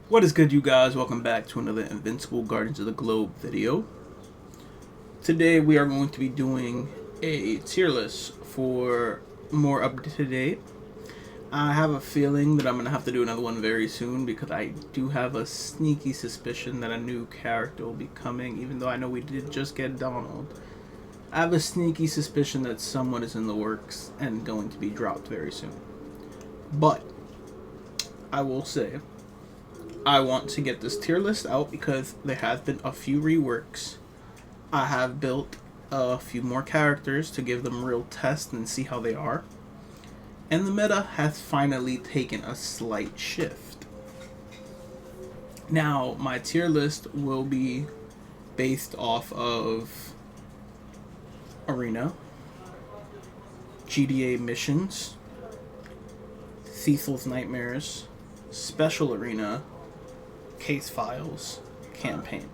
What is good, you guys? Welcome back to another Invincible Guardians of the Globe video. Today we are going to be doing a tier list for more up-to-date. I have a feeling that I'm going to have to do another one very soon because I do have a sneaky suspicion that a new character will be coming, even though I know we did just get Donald. I have a sneaky suspicion that someone is in the works and going to be dropped very soon. But I will say, I want to get this tier list out because there has been a few reworks. I have built a few more characters to give them real tests and see how they are. And the meta has finally taken a slight shift. Now, my tier list will be based off of Arena, GDA missions, Cecil's Nightmares, Special Arena, Case Files, Campaign.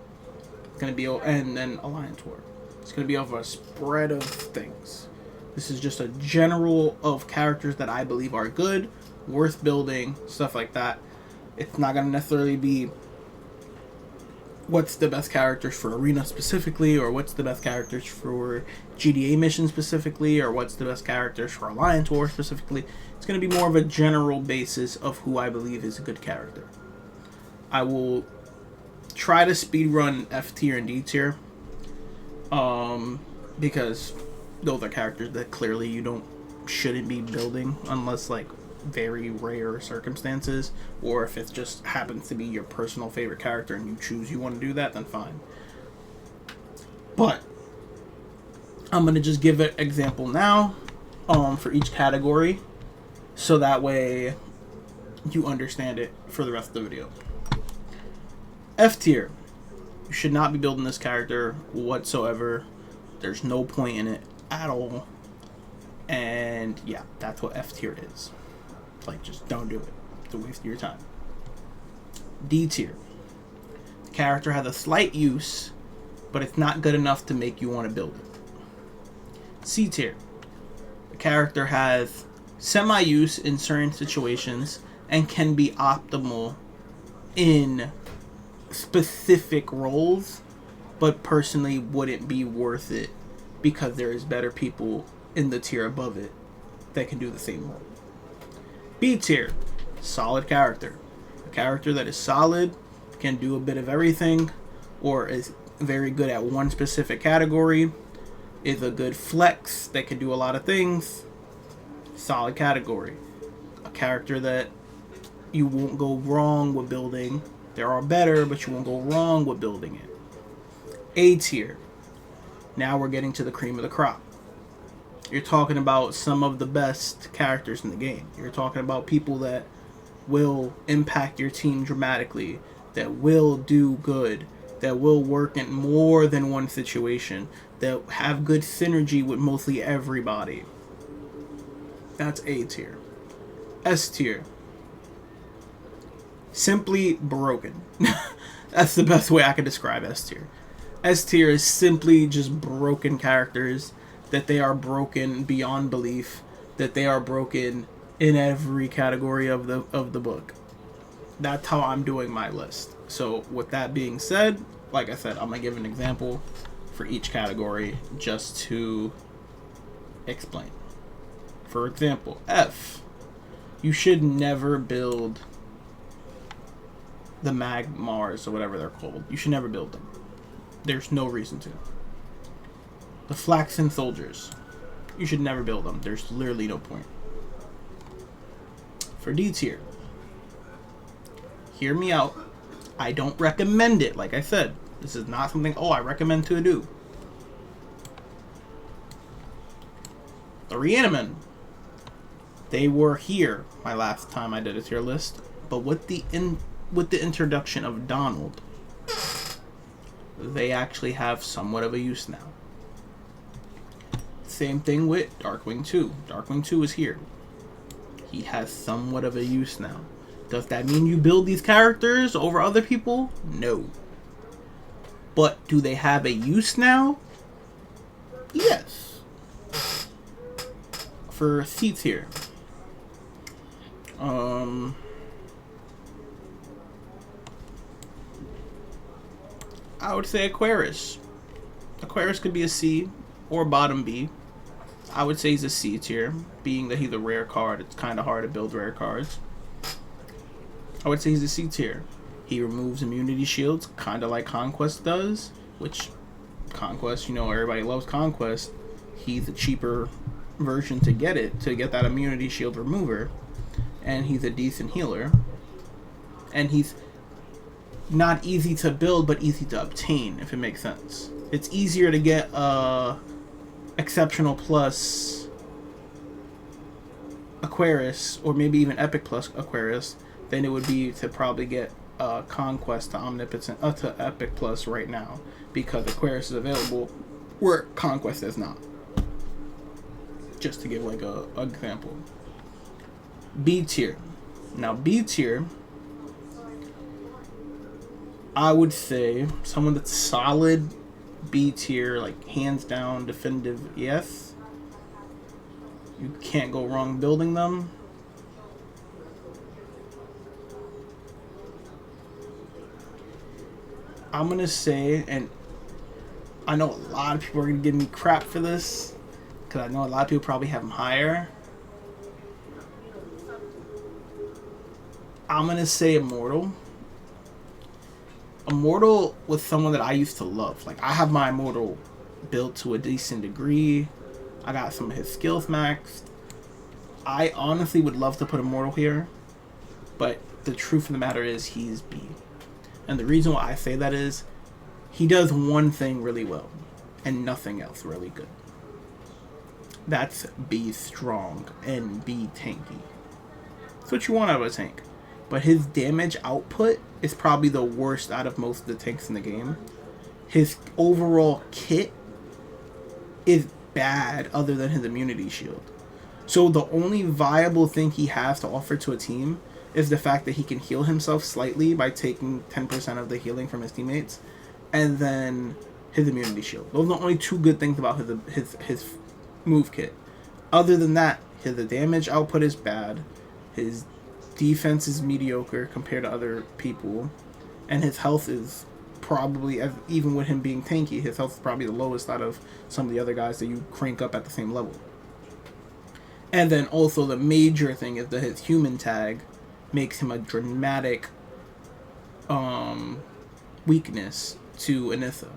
It's gonna be, and then Alliance War. It's gonna be over a spread of things. This is just a general of characters that I believe are good, worth building, stuff like that. It's not gonna necessarily be what's the best characters for Arena specifically, or what's the best characters for GDA mission specifically, or what's the best characters for Alliance War specifically. It's going to be more of a general basis of who I believe is a good character. I will try to speedrun F tier and D tier, because those are characters that clearly you shouldn't be building unless like very rare circumstances, or if it just happens to be your personal favorite character and you want to do that, then fine. But I'm gonna just give an example now, for each category, so that way you understand it for the rest of the video. F tier, you should not be building this character whatsoever. There's no point in it at all, and yeah, that's what F tier is. Like, just don't do it. It's a waste of your time. D tier. The character has a slight use, but it's not good enough to make you want to build it. C tier. The character has semi-use in certain situations and can be optimal in specific roles, but personally wouldn't be worth it because there is better people in the tier above it that can do the same role. B tier, solid character. A character that is solid, can do a bit of everything, or is very good at one specific category, is a good flex that can do a lot of things. Solid category. A character that you won't go wrong with building. There are better, but you won't go wrong with building it. A tier. Now we're getting to the cream of the crop. You're talking about some of the best characters in the game. You're talking about people that will impact your team dramatically, that will do good, that will work in more than one situation, that have good synergy with mostly everybody. That's A tier. S tier. Simply broken. That's the best way I can describe S tier. S tier is simply just broken characters, that they are broken beyond belief, that they are broken in every category of the book. That's how I'm doing my list. So with that being said, like I said, I'm going to give an example for each category just to explain. For example, F. You should never build the Magmars or whatever they're called. You should never build them. There's no reason to. The Flaxen Soldiers. You should never build them. There's literally no point. For D tier, hear me out. I don't recommend it. Like I said, this is not something, I recommend to do. The Reanimen. They were here my last time I did a tier list, but with the introduction of Donald, they actually have somewhat of a use now. Same thing with Darkwing 2. Darkwing 2 is here. He has somewhat of a use now. Does that mean you build these characters over other people? No. But do they have a use now? Yes. For seats here. I would say Aquarius. Aquarius could be a C or bottom B. I would say he's a C tier, being that he's a rare card. It's kind of hard to build rare cards. I would say he's a C tier. He removes immunity shields, kind of like Conquest does, which Conquest, you know, everybody loves Conquest. He's a cheaper version to get that immunity shield remover, and he's a decent healer. And he's not easy to build, but easy to obtain, if it makes sense. It's easier to get Exceptional plus Aquarius, or maybe even Epic plus Aquarius, than it would be to probably get Conquest to Omnipotent to Epic plus right now, because Aquarius is available where Conquest is not. Just to give like a example. B tier. Now B tier, I would say someone that's solid B tier, like hands down definitive yes. You can't go wrong building them. I'm gonna say, and I know a lot of people are gonna give me crap for this, because I know a lot of people probably have them higher. I'm gonna say Immortal. Immortal was someone that I used to love. Like, I have my Immortal built to a decent degree. I got some of his skills maxed. I honestly would love to put Immortal here, but the truth of the matter is he's B. And the reason why I say that is he does one thing really well and nothing else really good. That's B strong and B tanky. That's what you want out of a tank. But his damage output is probably the worst out of most of the tanks in the game. His overall kit is bad other than his immunity shield. So the only viable thing he has to offer to a team is the fact that he can heal himself slightly by taking 10% of the healing from his teammates, and then his immunity shield. Those are the only two good things about his move kit. Other than that, his damage output is bad. His defense is mediocre compared to other people, and his health is probably, even with him being tanky, his health is probably the lowest out of some of the other guys that you crank up at the same level. And then also the major thing is that his human tag makes him a dramatic weakness to Anissa,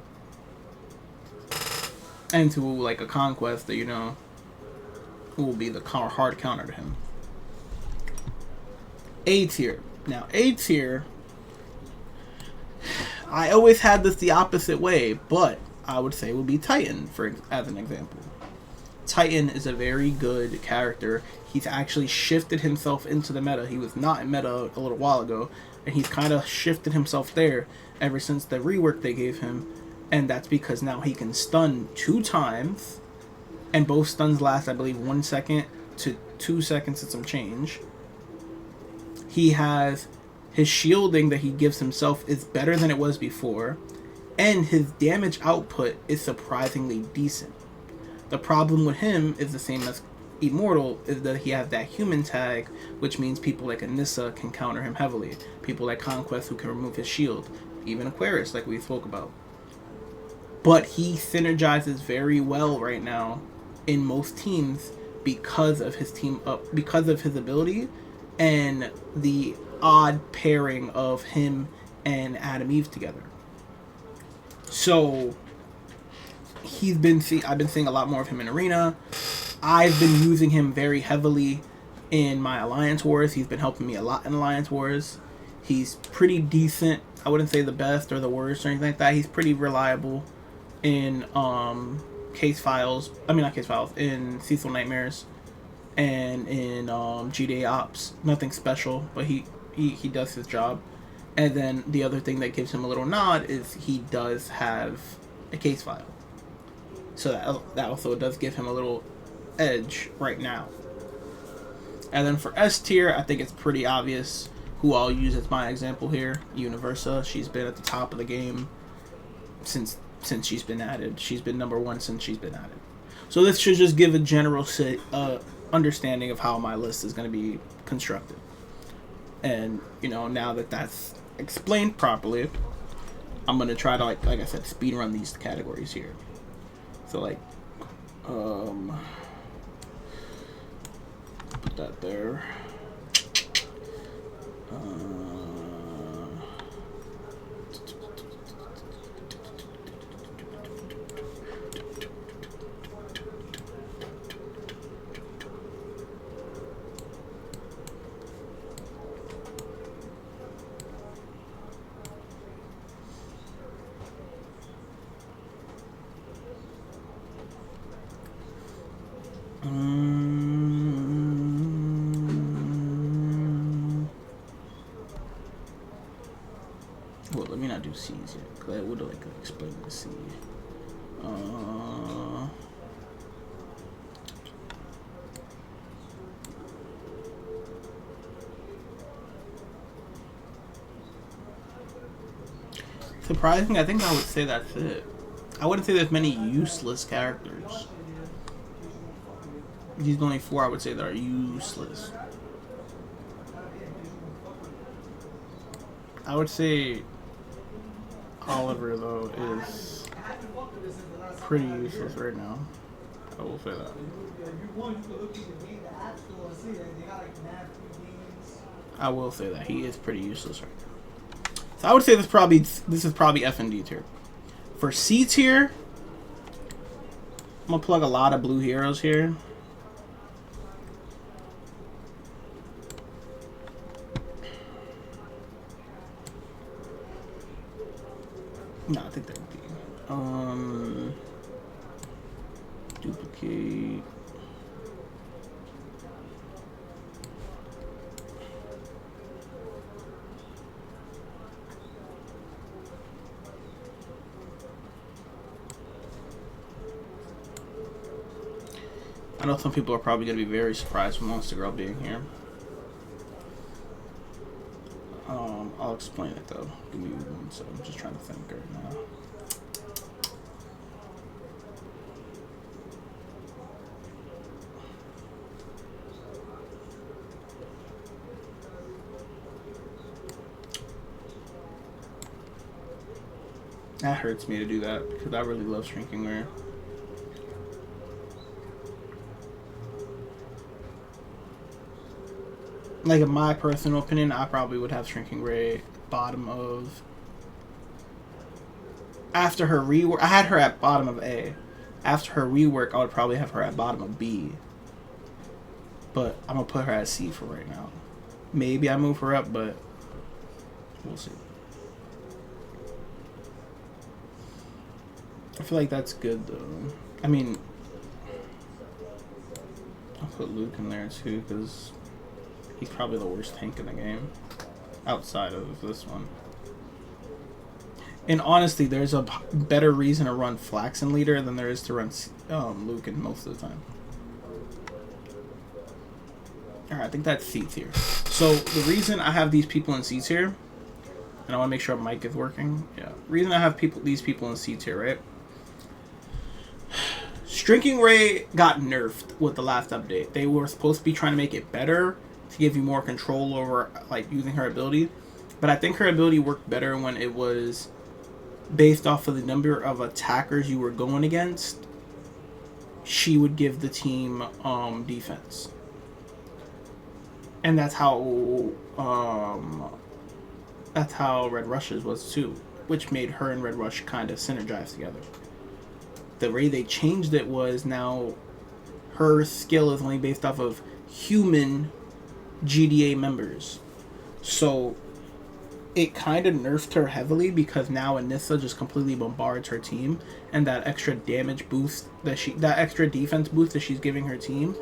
and to like a Conquest that, you know, will be the hard counter to him. A tier. Now, A tier, I always had this the opposite way, but I would say would be Titan, as an example. Titan is a very good character. He's actually shifted himself into the meta. He was not in meta a little while ago, and he's kind of shifted himself there ever since the rework they gave him, and that's because now he can stun 2 times, and both stuns last, I believe, 1 second to 2 seconds and some change. He has his shielding that he gives himself is better than it was before, and his damage output is surprisingly decent. The problem with him is the same as Immortal, is that he has that human tag, which means people like Anissa can counter him heavily. People like Conquest who can remove his shield. Even Aquarius, like we spoke about. But he synergizes very well right now in most teams because of his because of his ability and the odd pairing of him and Adam Eve together. So I've been seeing a lot more of him in Arena. I've been using him very heavily in my Alliance Wars. He's been helping me a lot in Alliance Wars. He's pretty decent. I wouldn't say the best or the worst or anything like that. He's pretty reliable in Case Files. I mean, not Case Files. In Cecil Nightmares and in GTA Ops. Nothing special, but he does his job. And then the other thing that gives him a little nod is he does have a case file. So that also does give him a little edge right now. And then for S tier, I think it's pretty obvious who I'll use as my example here. Universa. She's been at the top of the game since she's been added. She's been number 1 since she's been added. So this should just give a general understanding of how my list is going to be constructed. And, you know, now that that's explained properly, I'm gonna try to like I said, speed run these categories here. So like, put that there. Well, let me not do C's yet, because I would like to explain the C. Surprising, I think I would say that's it. I wouldn't say there's many useless characters. These only 4 I would say that are useless. I would say Oliver, though, is pretty useless right now. I will say that. I will say that he is pretty useless right now. So I would say this is probably F and D tier. For C tier, I'm gonna plug a lot of blue heroes here. No, I think that would be duplicate. I know some people are probably going to be very surprised with Monster Girl being here. I'll explain it though. Give me one second. I'm just trying to think right now. That hurts me to do that because I really love Shrinking Ray. Like, in my personal opinion, I probably would have Shrinking Ray bottom of... After her rework... I had her at bottom of A. After her rework, I would probably have her at bottom of B. But I'm going to put her at C for right now. Maybe I move her up, but we'll see. I feel like that's good, though. I mean... I'll put Luke in there, too, because... he's probably the worst tank in the game, outside of this one. And honestly, there's a better reason to run Flaxen Leader than there is to run Lucan most of the time. Alright, I think that's C tier. So, the reason I have these people in C tier, and I want to make sure my mic is working. Yeah, reason I have these people in C tier, right? Shrinking Ray got nerfed with the last update. They were supposed to be trying to make it better, to give you more control over like using her ability, but I think her ability worked better when it was based off of the number of attackers you were going against. She would give the team defense, and that's how Red Rush's was too, which made her and Red Rush kind of synergize together. The way they changed it was now her skill is only based off of human GDA members, so it kind of nerfed her heavily because now Anissa just completely bombards her team, and that extra damage boost that extra defense boost that she's giving her team,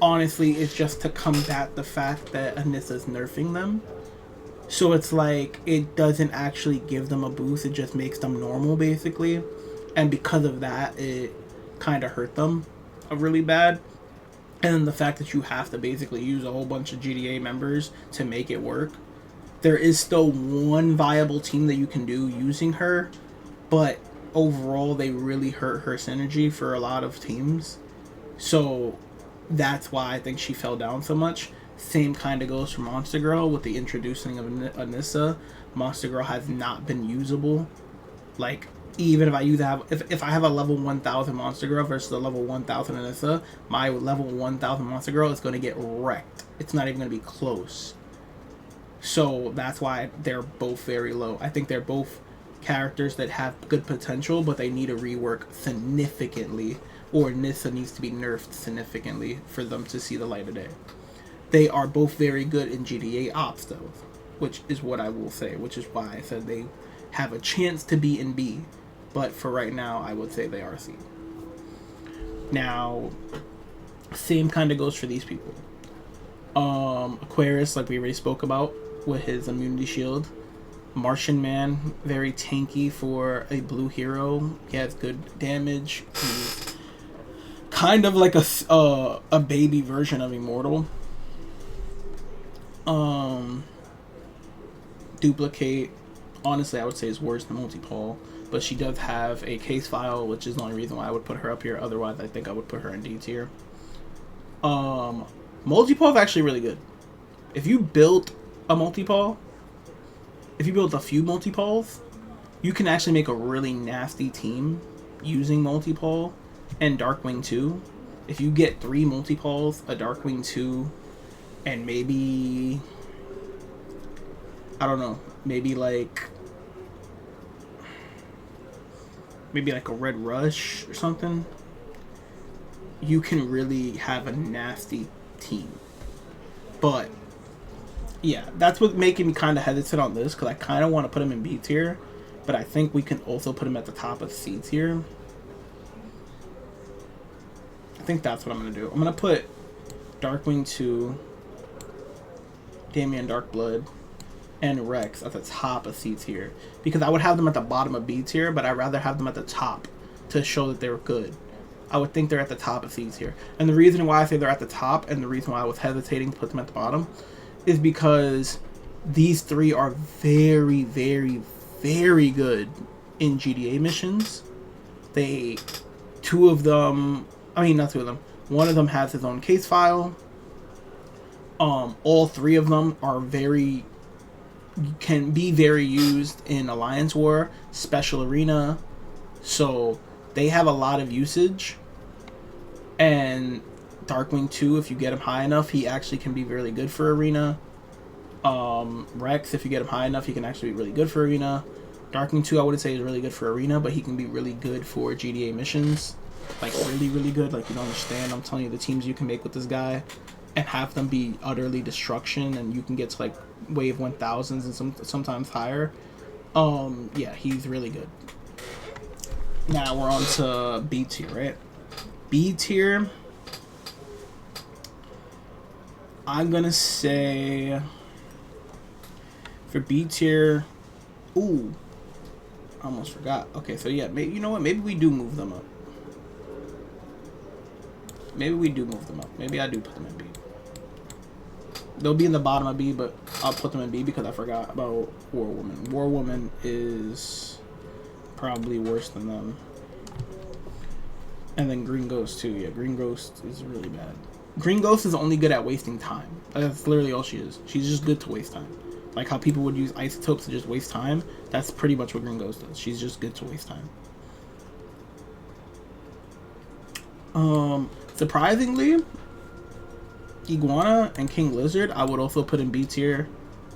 honestly, is just to combat the fact that Anissa's nerfing them. So it's like it doesn't actually give them a boost; it just makes them normal basically, and because of that, it kind of hurt them really bad. And then the fact that you have to basically use a whole bunch of GDA members to make it work. There is still one viable team that you can do using her, but overall they really hurt her synergy for a lot of teams. So that's why I think she fell down so much. Same kind of goes for Monster Girl with the introducing of Anissa. Monster Girl has not been usable Like, even if I use if I have a level 1000 Monster Girl versus a level 1000 Anissa, my level 1000 Monster Girl is going to get wrecked. It's not even going to be close. So that's why they're both very low. I think they're both characters that have good potential, but they need to rework significantly, or Nissa needs to be nerfed significantly for them to see the light of day. They are both very good in GTA Ops, though, which is what I will say, which is why I said they have a chance to be in B. But for right now, I would say they are C. Now, same kind of goes for these people. Aquarius, like we already spoke about, with his immunity shield. Martian Man, very tanky for a blue hero. He has good damage. He's kind of like a baby version of Immortal. Duplicate, honestly, I would say is worse than Multi-Paul, but she does have a case file, which is the only reason why I would put her up here. Otherwise, I think I would put her in D tier. Multi-Paul is actually really good. If you built a Multi-Paul, if you build a few Multi-Pauls, you can actually make a really nasty team using Multi-Paul and Darkwing 2. If you get 3 Multi-Pauls, a Darkwing 2, and maybe, I don't know, maybe like a Red Rush or something, you can really have a nasty team. But yeah, that's what's making me kind of hesitant on this, because I kind of want to put him in B tier, but I think we can also put him at the top of C tier. I think that's what I'm going to do. I'm going to put Darkwing 2, Damian Darkblood, and Rex at the top of C tier, because I would have them at the bottom of B tier, but I'd rather have them at the top to show that they were good. I would think they're at the top of C tier. And the reason why I say they're at the top, and the reason why I was hesitating to put them at the bottom, is because these 3 are very, very, very good in GTA missions. One of them has his own case file. All 3 of them can be very used in Alliance War, Special Arena, so they have a lot of usage. And Darkwing 2, if you get him high enough, he actually can be really good for Arena. Rex, if you get him high enough, he can actually be really good for Arena. Darkwing 2, I wouldn't say is really good for Arena, but he can be really good for GTA missions. Like, really, really good. Like, you don't understand. I'm telling you, the teams you can make with this guy and have them be utterly destruction, and you can get to, like, wave 1000s and sometimes higher. Yeah, he's really good. Now we're on to B tier, right? B tier, I'm gonna say for B tier, ooh, I almost forgot. Okay, so yeah, maybe, you know what? Maybe we do move them up. Maybe I do put them in B. They'll be in the bottom of B, but I'll put them in B because I forgot about War Woman. War Woman is probably worse than them. And then Green Ghost too. Yeah, Green Ghost is really bad. Green Ghost is only good at wasting time. That's literally all she is. She's just good to waste time. Like how people would use isotopes to just waste time. That's pretty much what Green Ghost does. She's just good to waste time. Surprisingly, Iguana and King Lizard I would also put in B tier,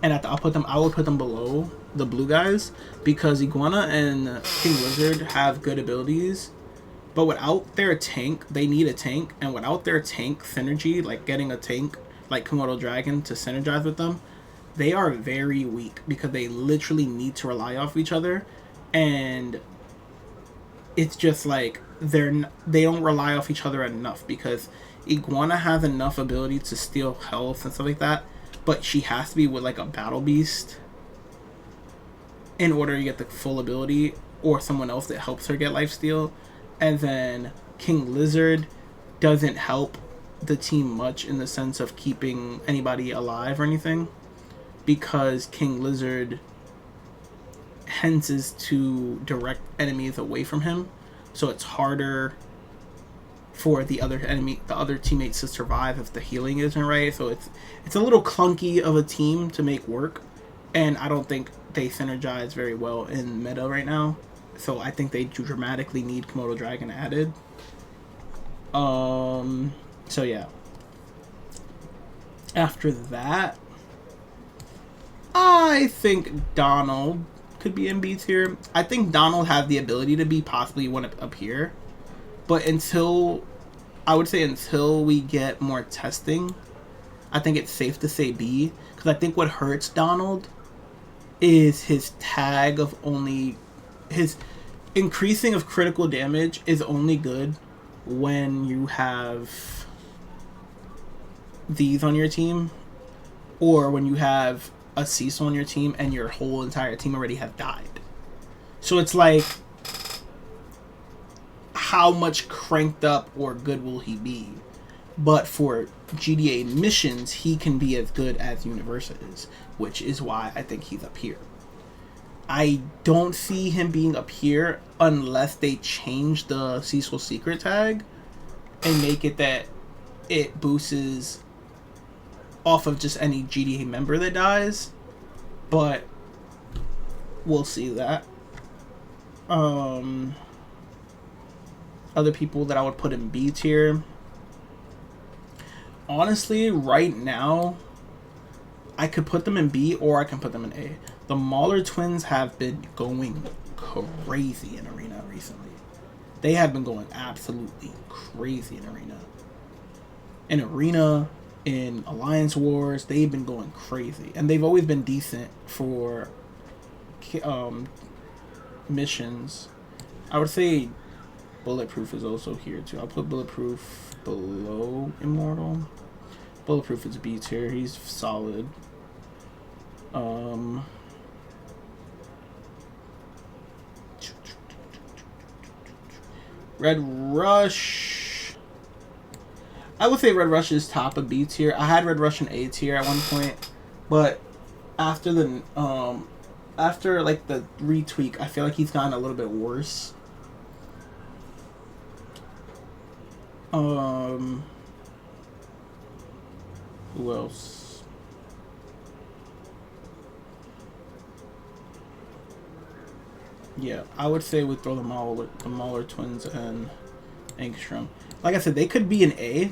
and I would put them below the blue guys, because Iguana and King Lizard have good abilities, but without their tank, they need a tank, and without their tank synergy, like getting a tank like Komodo Dragon to synergize with them, they are very weak because they literally need to rely off each other, and it's just like they don't rely off each other enough, because Iguana has enough ability to steal health and stuff like that, but she has to be with like a battle beast in order to get the full ability, or someone else that helps her get lifesteal. And then King Lizard doesn't help the team much in the sense of keeping anybody alive or anything, because King Lizard tends to direct enemies away from him, so it's harder for the other teammates to survive if the healing isn't right. So it's a little clunky of a team to make work, and I don't think they synergize very well in meta right now. So I think they dramatically need Komodo Dragon added. So yeah. After that, I think Donald could be in B tier. I think Donald has the ability to be possibly one up here. But I would say until we get more testing, I think it's safe to say B. Because I think what hurts Donald is his tag of only... His increasing of critical damage is only good when you have these on your team. Or when you have a Cecil on your team and your whole entire team already have died. So it's like... How much cranked up or good will he be? But for GDA missions, he can be as good as Universa is, which is why I think he's up here. I don't see him being up here unless they change the Cecil Secret tag and make it that it boosts off of just any GDA member that dies. But we'll see that. Other people that I would put in B tier. Honestly, right now, I could put them in B or I can put them in A. The Mauler twins have been going crazy in Arena recently. They have been going absolutely crazy in Arena. In Arena, in Alliance Wars, they've been going crazy. And they've always been decent for missions. I would say Bulletproof is also here too. I'll put Bulletproof below Immortal. Bulletproof is B tier. He's solid. Red Rush. I would say Red Rush is top of B tier. I had Red Rush in A tier at one point, but after the like the retweak, I feel like he's gotten a little bit worse. Who else? Yeah, I would say we throw the Mauler twins and Angstrom. Like I said, they could be an A.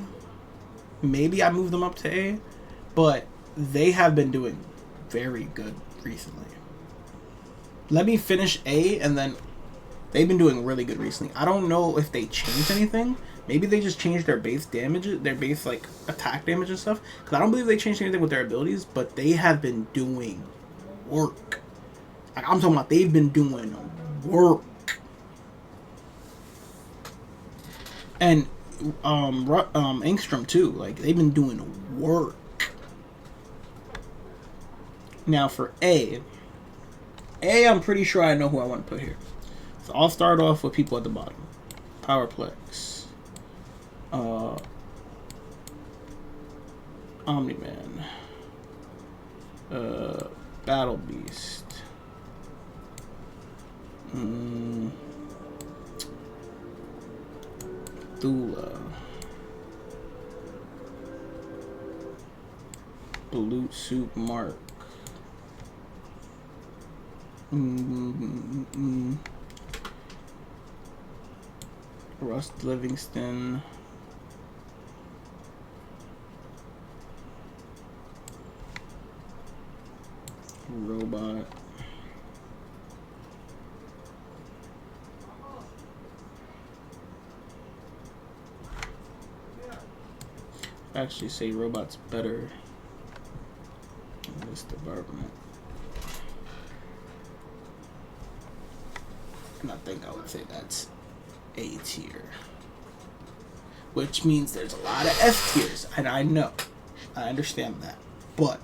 Maybe I move them up to A, but they have been doing very good recently. Let me finish A, and then they've been doing really good recently. I don't know if they changed anything. Maybe they just changed their base damage, their base like attack damage and stuff. Because I don't believe they changed anything with their abilities, but they have been doing work. Like, I'm talking about they've been doing work. And Angstrom too. Like, they've been doing work. Now for A, I'm pretty sure I know who I want to put here. So I'll start off with people at the bottom. Powerplex. Omni-Man. Battle Beast. Thula. Blue Suit Mark. Rust Livingston. Robot. Actually say Robot's better in this department. And I think I would say that's A tier. Which means there's a lot of F tiers. And I know. I understand that. But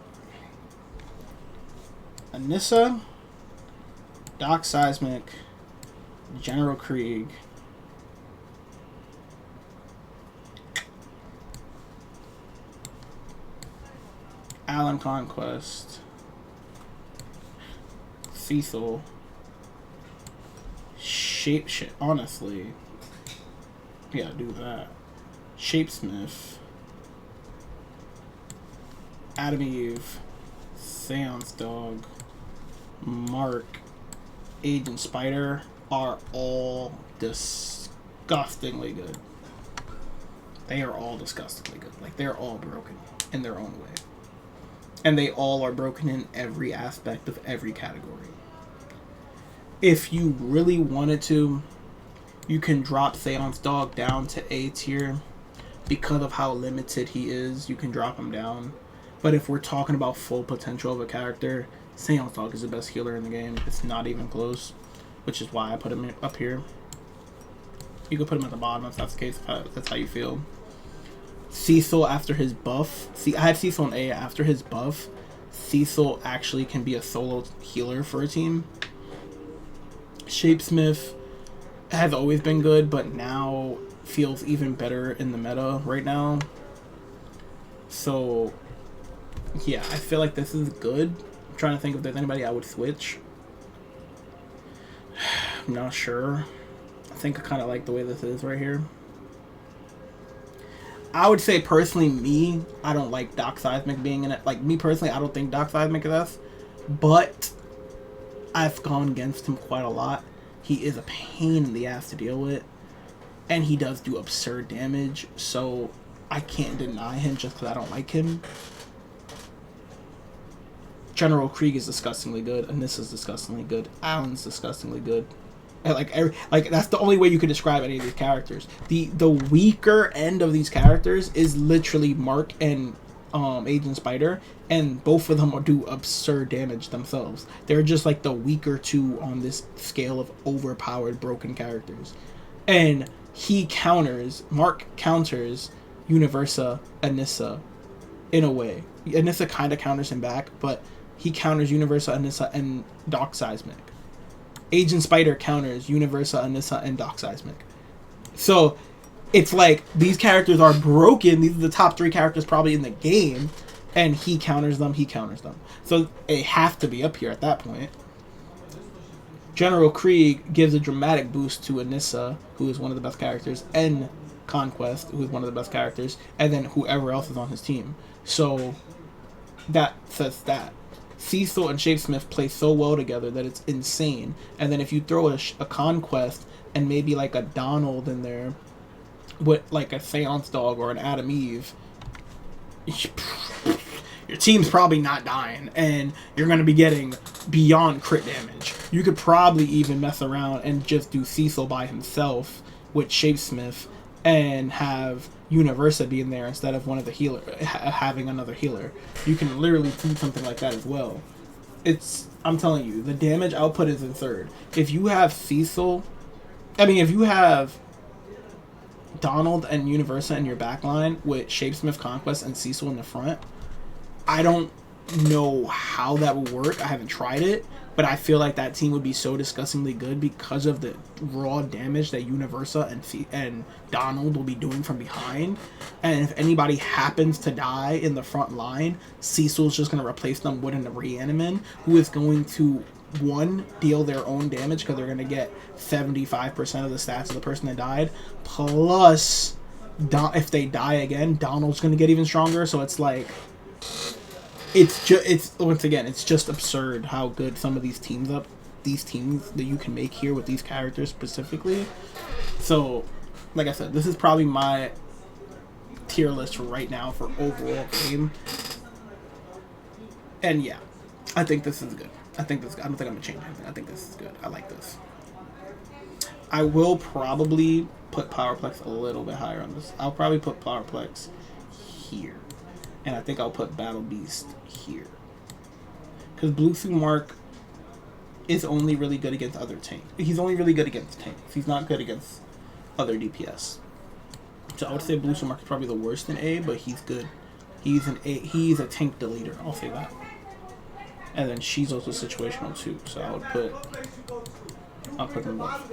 Anissa, Doc Seismic, General Krieg, Alan Conquest, Cecil, honestly, yeah, do that. Shapesmith, Adam Eve, Seance Dog, Mark, Agent Spider, are all disgustingly good. They are all disgustingly good. Like, they're all broken in their own way. And they all are broken in every aspect of every category. If you really wanted to, you can drop Seance Dog down to A tier. Because of how limited he is, you can drop him down. But if we're talking about full potential of a character, Seance Dog is the best healer in the game. It's not even close, which is why I put him up here. You could put him at the bottom if that's the case, if that's how you feel. Cecil after his buff. See, I had Cecil in A. After his buff, Cecil actually can be a solo healer for a team. Shapesmith has always been good, but now feels even better in the meta right now. So, yeah, I feel like this is good. I'm trying to think if there's anybody I would switch. I'm not sure. I think I kind of like the way this is right here. I would say personally, me, I don't like Doc Seismic being in it. Like, me personally, I don't think Doc Seismic is us. But I've gone against him quite a lot. He is a pain in the ass to deal with. And he does do absurd damage. So I can't deny him just because I don't like him. General Krieg is disgustingly good. Anissa's disgustingly good. Alan's disgustingly good. Like that's the only way you could describe any of these characters. The weaker end of these characters is literally Mark and Agent Spider, and both of them do absurd damage themselves. They're just like the weaker two on this scale of overpowered broken characters. And Mark counters Universa Anissa in a way. Anissa kind of counters him back, but he counters Universa Anissa and Doc Seismic. Agent Spider counters Universa Anissa and Doc Seismic. So it's like these characters are broken. These are the top 3 characters probably in the game, and he counters them. So it has to be up here at that point. General Krieg gives a dramatic boost to Anissa, who is one of the best characters, and Conquest, who is one of the best characters, and then whoever else is on his team. So that says that. Cecil and Shapesmith play so well together that it's insane. And then if you throw a Conquest and maybe like a Donald in there with like a Seance Dog or an Adam Eve, your team's probably not dying, and you're going to be getting beyond crit damage. You could probably even mess around and just do Cecil by himself with Shapesmith and have Universa be in there instead of one of the healer having another healer. You can literally do something like that as well. I'm telling you, the damage output is absurd. If you have if you have Donald and Universa in your backline with Shapesmith, Conquest, and Cecil in the front, I don't know how that would work. I haven't tried it, but I feel like that team would be so disgustingly good because of the raw damage that Universa and Donald will be doing from behind. And if anybody happens to die in the front line, Cecil's just going to replace them with a Reanimin, who is going to, one, deal their own damage because they're going to get 75% of the stats of the person that died. Plus, if they die again, Donald's going to get even stronger. So it's like, once again, it's just absurd how good some of these teams that you can make here with these characters specifically. So, like I said, this is probably my tier list for right now for overall game. And yeah, I think this is good. I don't think I'm gonna change anything. I think this is good. I like this. I will probably put Powerplex a little bit higher on this. I'll probably put Powerplex here. And I think I'll put Battle Beast here. Because Blue Suit Mark is only really good against other tanks. He's only really good against tanks. He's not good against other DPS. So I would say Blue Suit Mark is probably the worst in A, but he's good. He's a tank deleter, I'll say that. And then she's also situational too. So I'll put them both.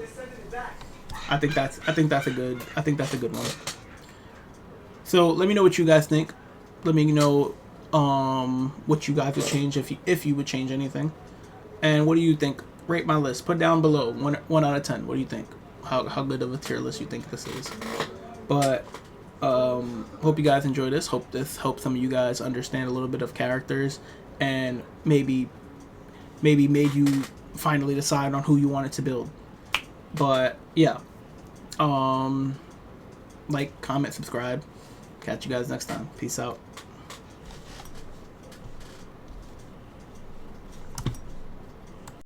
I think that's a good one. So let me know what you guys think. Let me know what you guys would change if you would change anything. And what do you think? Rate my list. Put down below 1 out of 10. What do you think? How good of a tier list you think this is? But hope you guys enjoy this. Hope this helps some of you guys understand a little bit of characters and maybe made you finally decide on who you wanted to build. But yeah, like, comment, subscribe. Catch you guys next time. Peace out.